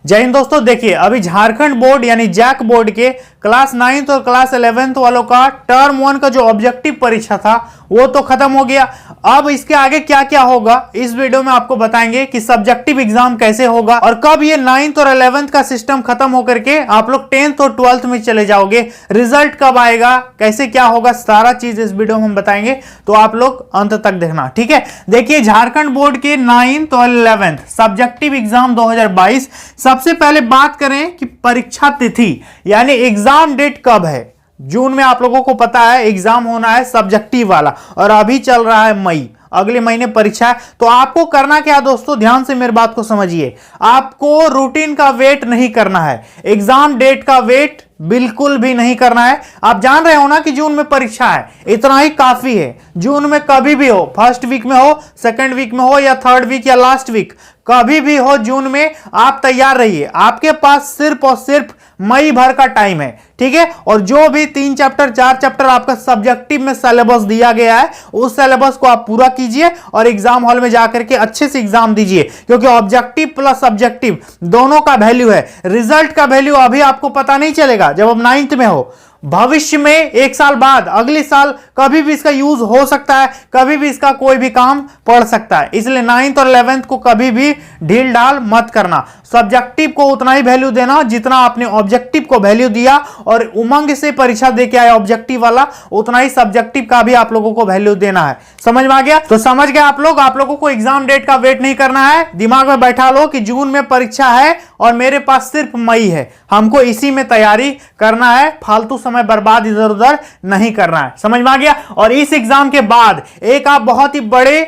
जय हिंद दोस्तों। देखिए अभी झारखंड बोर्ड यानी जैक बोर्ड के क्लास 9th और क्लास 11th वालों का टर्म 1 का जो ऑब्जेक्टिव परीक्षा था वो तो खत्म हो गया। अब इसके आगे क्या क्या होगा इस वीडियो में आपको बताएंगे कि सब्जेक्टिव एग्जाम कैसे होगा और कब ये 9th और 11th का सिस्टम खत्म होकर के आप लोग 10th और 12th में चले जाओगे, रिजल्ट कब आएगा, कैसे क्या होगा, सारा चीज इस वीडियो में हम बताएंगे, तो आप लोग अंत तक देखना। ठीक है, देखिए झारखंड बोर्ड के 9th और 11th सब्जेक्टिव एग्जाम 2022। सबसे पहले बात करें कि परीक्षा तिथि यानी एग्जाम डेट कब है। जून में आप लोगों को पता है एग्जाम होना है सब्जेक्टिव वाला और अभी चल रहा है मई, अगले महीने परीक्षा है। तो आपको करना क्या दोस्तों, ध्यान से मेरी बात को समझिए। आपको रूटीन का वेट नहीं करना है, एग्जाम डेट का वेट बिल्कुल भी नहीं करना है। आप जान रहे हो ना कि जून में परीक्षा है, इतना ही काफी है। जून में कभी भी हो, फर्स्ट वीक में हो, सेकंड वीक में हो या थर्ड वीक या लास्ट वीक, कभी भी हो, जून में आप तैयार रहिए। आपके पास सिर्फ और सिर्फ मई भर का टाइम है। ठीक है, और जो भी 3 चैप्टर 4 चैप्टर आपका सब्जेक्टिव में सिलेबस दिया गया है उस सिलेबस को आप पूरा कीजिए और एग्जाम हॉल में जाकर के अच्छे से एग्जाम दीजिए, क्योंकि ऑब्जेक्टिव प्लस सब्जेक्टिव दोनों का वैल्यू है। रिजल्ट का वैल्यू अभी आपको पता नहीं चलेगा जब आप 9th में हो, भविष्य में 1 साल बाद अगले साल कभी भी इसका यूज हो सकता है, कभी भी इसका कोई भी काम पड़ सकता है। इसलिए 9th और 11th को कभी भी ढील डाल मत करना। सब्जेक्टिव को उतना ही वैल्यू देना जितना आपने ऑब्जेक्टिव को वैल्यू दिया और उमंग से परीक्षा देके आए ऑब्जेक्टिव वाला, उतना ही सब्जेक्टिव का भी आप लोगों को वैल्यू देना है। समझ में आ गया? तो समझ गए आप लोग। आप लोगों को एग्जाम डेट का वेट नहीं करना है, दिमाग में बैठा लो कि जून में परीक्षा है और मेरे पास सिर्फ मई है, हमको इसी में तैयारी करना है, फालतू समय बर्बाद इधर उधर नहीं करना है। समझ में आ गया? और इस एग्जाम के बाद एक आप बहुत ही बड़े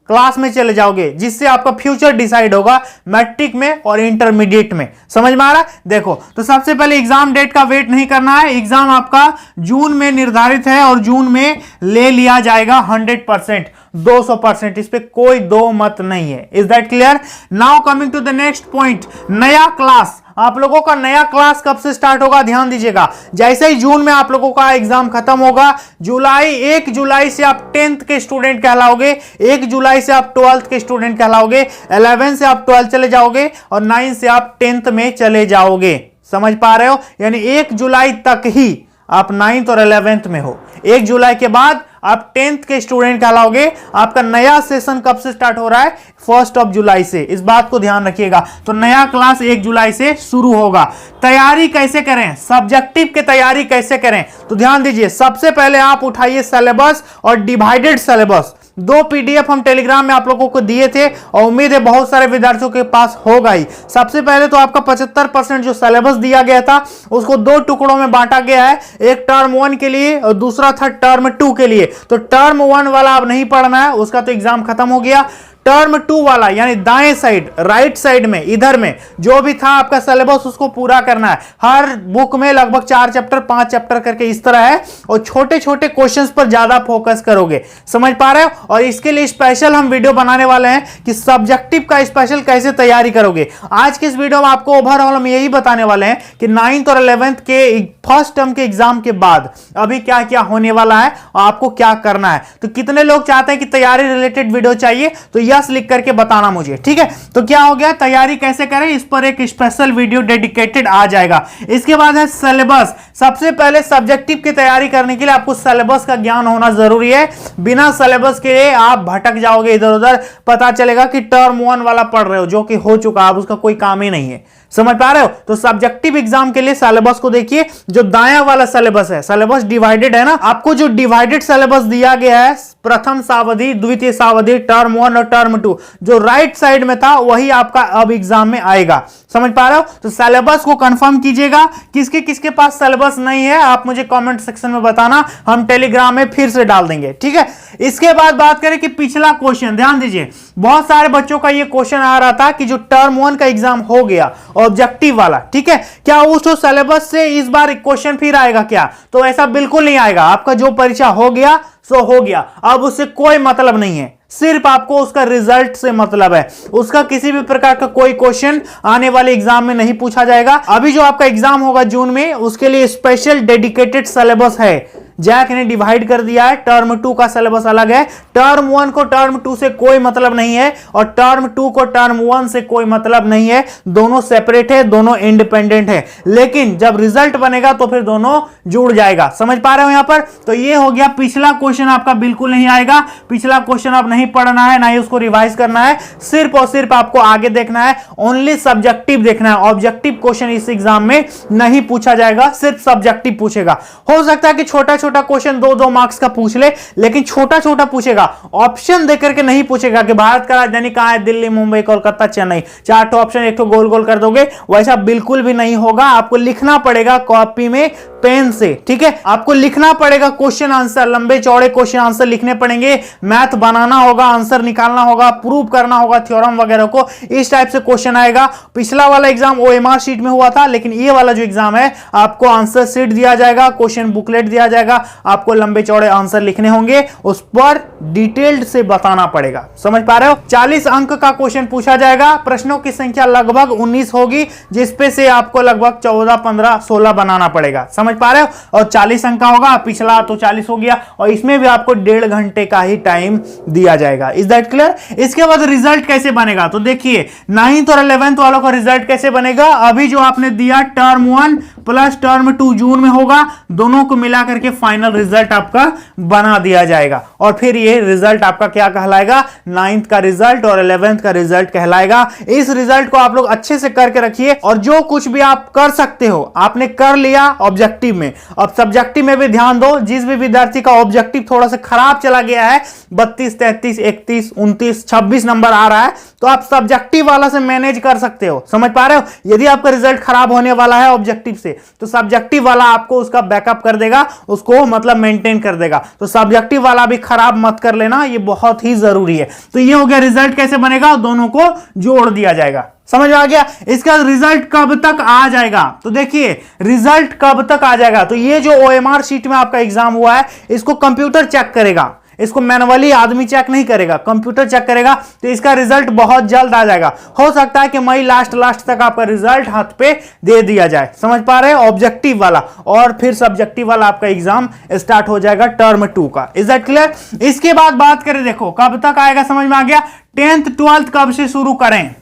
क्लास में चले जाओगे जिससे आपका फ्यूचर डिसाइड होगा मैट्रिक में और इंटरमीडिएट में। समझ में आ रहा है? देखो, तो सबसे पहले एग्जाम डेट का वेट नहीं करना है। एग्जाम आपका जून में निर्धारित है और जून में ले लिया जाएगा 100%, 200%, इस पे कोई दो मत नहीं है। Is that clear? Now coming to the next point, नया क्लास। आप लोगों का नया क्लास कब से स्टार्ट होगा, ध्यान दीजिएगा। जैसे ही जून में आप लोगों का एग्जाम खत्म होगा, 1 जुलाई से आप 10th के स्टूडेंट कहलाओगे, 1 जुलाई से आप 12th के स्टूडेंट कहलाओगे, 11 से आप 12th चले जाओगे और 9 से आप 10th में चले जाओगे। समझ पा रहे हो? यानी 1 जुलाई तक ही आप 9th और 11th में हो। 1 जुलाई के बाद आप 10th के स्टूडेंट कहलाओगे। आपका नया सेशन कब से स्टार्ट हो रहा है? 1 जुलाई से। इस बात को ध्यान रखिएगा। तो नया क्लास 1 जुलाई से शुरू होगा। तैयारी कैसे करें, सब्जेक्टिव की तैयारी कैसे करें, तो ध्यान दीजिए। सबसे पहले आप उठाइए सिलेबस और डिवाइडेड सिलेबस। 2 PDF हम टेलीग्राम में आप लोगों को दिए थे और उम्मीद है बहुत सारे विद्यार्थियों के पास होगा ही। सबसे पहले तो आपका 75% जो सिलेबस दिया गया था उसको 2 टुकड़ों में बांटा गया है, एक टर्म 1 के लिए और दूसरा था टर्म 2 के लिए। तो टर्म 1 वाला अब नहीं पढ़ना है, उसका तो एग्जाम खत्म हो गया। टर्म 2 वाला यानी दाएं साइड, राइट साइड में, इधर में जो भी था आपका सिलेबस उसको पूरा करना है। हर बुक में लगभग 4 चैप्टर 5 चैप्टर करके इस तरह है और छोटे छोटे क्वेश्चंस पर ज्यादा फोकस करोगे। समझ पा रहे हो? और इसके लिए स्पेशल हम वीडियो बनाने वाले हैं कि सब्जेक्टिव का स्पेशल कैसे तैयारी करोगे। आज के इस वीडियो में आपको ओवरऑल हम यही बताने वाले हैं कि 9th और 11th के फर्स्ट टर्म के एग्जाम के बाद अभी क्या क्या होने वाला है और आपको क्या करना है। तो कितने लोग चाहते हैं कि तैयारी रिलेटेड वीडियो चाहिए, तो यस लिख करके बताना मुझे। ठीक है, तो क्या हो गया, तैयारी कैसे करें इस पर एक स्पेशल वीडियो डेडिकेटेड आ जाएगा। इसके बाद है सिलेबस। सबसे पहले सब्जेक्टिव की तैयारी करने के लिए आपको सिलेबस का ज्ञान होना जरूरी है। बिना सिलेबस के आप भटक जाओगे इधर उधर, पता चलेगा कि टर्म 1 वाला पढ़ रहे हो जो कि हो चुका, अब उसका कोई काम ही नहीं है। समझ पा रहे हो? तो सब्जेक्टिव एग्जाम के लिए सिलेबस को देखिए। जो दाया वाला सिलेबस है, सिलेबस डिवाइडेड है ना, आपको जो डिवाइडेड सिलेबस दिया गया है, प्रथम सावधि, द्वितीय सावधि, टर्म 1 और टर्म 2, जो राइट साइड में था वही आपका अब एग्जाम में आएगा। समझ पा रहे हो? तो सिलेबस को कंफर्म कीजिएगा। किसके किसके पास सिलेबस नहीं है आप मुझे कमेंट सेक्शन में बताना, हम टेलीग्राम में फिर से डाल देंगे। ठीक है, इसके बाद बात करें कि पिछला क्वेश्चन, ध्यान दीजिए। बहुत सारे बच्चों का यह क्वेश्चन आ रहा था कि जो टर्म 1 का एग्जाम हो गया ऑब्जेक्टिव वाला, ठीक है, क्या उस सिलेबस से इस बार क्वेश्चन फिर आएगा क्या? तो ऐसा बिल्कुल नहीं आएगा। आपका जो परीक्षा हो गया सो हो गया, अब उससे कोई मतलब नहीं है। सिर्फ आपको उसका रिजल्ट से मतलब है, उसका किसी भी प्रकार का कोई क्वेश्चन आने वाले एग्जाम में नहीं पूछा जाएगा। अभी जो आपका एग्जाम होगा जून में, उसके लिए स्पेशल डेडिकेटेड सिलेबस है जैक ने डिवाइड कर दिया है, टर्म 2 का सिलेबस अलग है, टर्म 1 को टर्म 2 से कोई मतलब नहीं है और टर्म 2 को टर्म 1 से कोई मतलब नहीं है, दोनों सेपरेट है, दोनों इंडिपेंडेंट है। लेकिन जब रिजल्ट बनेगा तो फिर दोनों जुड़ जाएगा। समझ पा रहे हो यहां पर? तो ये हो गया पिछला क्वेश्चन आपका बिल्कुल नहीं आएगा, पिछला क्वेश्चन अब नहीं पढ़ना है, ना ही उसको रिवाइज करना है, सिर्फ और सिर्फ आपको आगे देखना है, ओनली सब्जेक्टिव देखना है। ऑब्जेक्टिव क्वेश्चन इस एग्जाम में नहीं पूछा जाएगा, सिर्फ सब्जेक्टिव पूछेगा। हो सकता है कि छोटा छोटा क्वेश्चन 2-2 मार्क्स का पूछ ले, लेकिन छोटा छोटा पूछेगा, ऑप्शन देकर के नहीं पूछेगा कि भारत का राजधानी कहां है, दिल्ली, मुंबई, कोलकाता, चेन्नई, 4 ठो ऑप्शन एक ठो गोल गोल कर दोगे, वैसा बिल्कुल भी नहीं होगा। आपको लिखना पड़ेगा कॉपी में पेन से, ठीक है? आपको लिखना पड़ेगा क्वेश्चन आंसर, लंबे चौड़े क्वेश्चन आंसर लिखने पड़ेंगे, मैथ बनाना होगा, आंसर निकालना होगा, प्रूव करना होगा थ्योरम वगैरह को, इस टाइप से क्वेश्चन आएगा। पिछला वाला एग्जाम ओएमआर शीट में हुआ था, लेकिन ये वाला जो एग्जाम है आपको आंसर शीट दिया जाएगा, क्वेश्चन बुकलेट दिया जाएगा, आपको लंबे चौड़े आंसर लिखने होंगे, उस पर डिटेल्ड से बताना पड़ेगा। समझ पा रहे हो? 40 अंक का क्वेश्चन पूछा जाएगा, प्रश्नों की संख्या लगभग 19 होगी, जिसपे से आपको लगभग 14, 15, 16 बनाना पड़ेगा। समझ पा रहे हो? और 40 अंक का होगा, पिछला तो 40 हो गया, और इसमें भी आपको 1.5 घंटे का ही टाइम दिया जाएगा। Is that clear? इसके बाद रिजल्ट कैसे बनेगा? तो देखिए 9th और 11th वालों का रिजल्ट कैसे बनेगा। अभी जो आपने दिया टर्म 1 प्लस टर्म 2 जून में होगा, दोनों को मिला करके फाइनल रिजल्ट आपका बना दिया जाएगा, और फिर ये रिजल्ट आपका क्या कहलाएगा? 9th का रिजल्ट और 11th का रिजल्ट कहलाएगा। इस रिजल्ट को आप लोग अच्छे से करके रखिए, और जो कुछ भी आप कर सकते हो आपने कर लिया ऑब्जेक्टिव में। अब सब्जेक्टिव में भी ध्यान दो, जिस भी विद्यार्थी का ऑब्जेक्टिव थोड़ा सा खराब चला गया है, 32, 33, 31, 29, 26 नंबर आ रहा है, तो आप सब्जेक्टिव वाला से मैनेज कर सकते हो। समझ पा रहे हो? यदि आपका रिजल्ट खराब होने वाला है ऑब्जेक्टिव से, तो सब्जेक्टिव वाला आपको उसका बैकअप कर देगा, उसको मतलब मेंटेन कर देगा। तो सब्जेक्टिव वाला भी खराब मत कर लेना, ये बहुत ही जरूरी है। तो ये हो गया रिजल्ट कैसे बनेगा, दोनों को जोड़ दिया जाएगा। समझ आ गया? इसका रिजल्ट कब तक आ जाएगा? तो देखिए रिजल्ट कब तक आ जाएगा, तो ये जो ओएमआर शीट में आपका एग्जाम हुआ है, इसको कंप्यूटर चेक करेगा, इसको मैनुअली आदमी चेक नहीं करेगा, कंप्यूटर चेक करेगा, तो इसका रिजल्ट बहुत जल्द आ जाएगा। हो सकता है कि मई लास्ट तक आपका रिजल्ट हाथ पे दे दिया जाए। समझ पा रहे हैं? ऑब्जेक्टिव वाला, और फिर सब्जेक्टिव वाला आपका एग्जाम स्टार्ट हो जाएगा टर्म 2 का। Is that clear? इसके बाद बात करें, देखो कब तक आएगा, समझ में आ गया? 10th 12th कब से शुरू करें?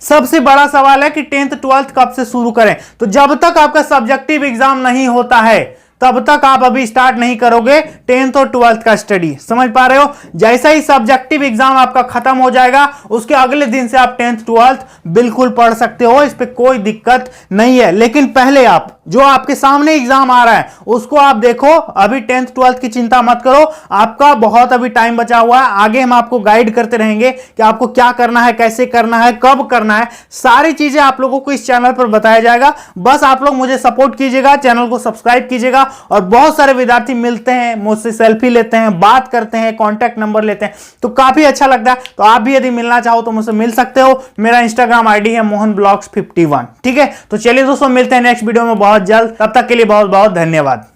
सबसे बड़ा सवाल है कि 10th 12th कब से शुरू करें। तो जब तक आपका सब्जेक्टिव एग्जाम नहीं होता है तब तक आप अभी स्टार्ट नहीं करोगे 10th और 12th का स्टडी। समझ पा रहे हो? जैसा ही सब्जेक्टिव एग्जाम आपका खत्म हो जाएगा, उसके अगले दिन से आप 10th 12th बिल्कुल पढ़ सकते हो, इस पे कोई दिक्कत नहीं है। लेकिन पहले आप जो आपके सामने एग्जाम आ रहा है उसको आप देखो। अभी 10th 12th की चिंता मत करो, आपका बहुत अभी टाइम बचा हुआ है। आगे हम आपको गाइड करते रहेंगे कि आपको क्या करना है, कैसे करना है, कब करना है, सारी चीजें आप लोगों को इस चैनल पर बताया जाएगा। बस आप लोग मुझे सपोर्ट कीजिएगा, चैनल को सब्सक्राइब कीजिएगा। और बहुत सारे विद्यार्थी मिलते हैं, मुझसे सेल्फी लेते हैं, बात करते हैं, कॉन्टैक्ट नंबर लेते हैं, तो काफी अच्छा लगता है। तो आप भी यदि मिलना चाहो तो मुझसे मिल सकते हो। मेरा इंस्टाग्राम आईडी है mohanblogs51। ठीक है, तो चलिए दोस्तों, मिलते हैं नेक्स्ट वीडियो में बहुत जल्द। तब तक के लिए बहुत बहुत धन्यवाद।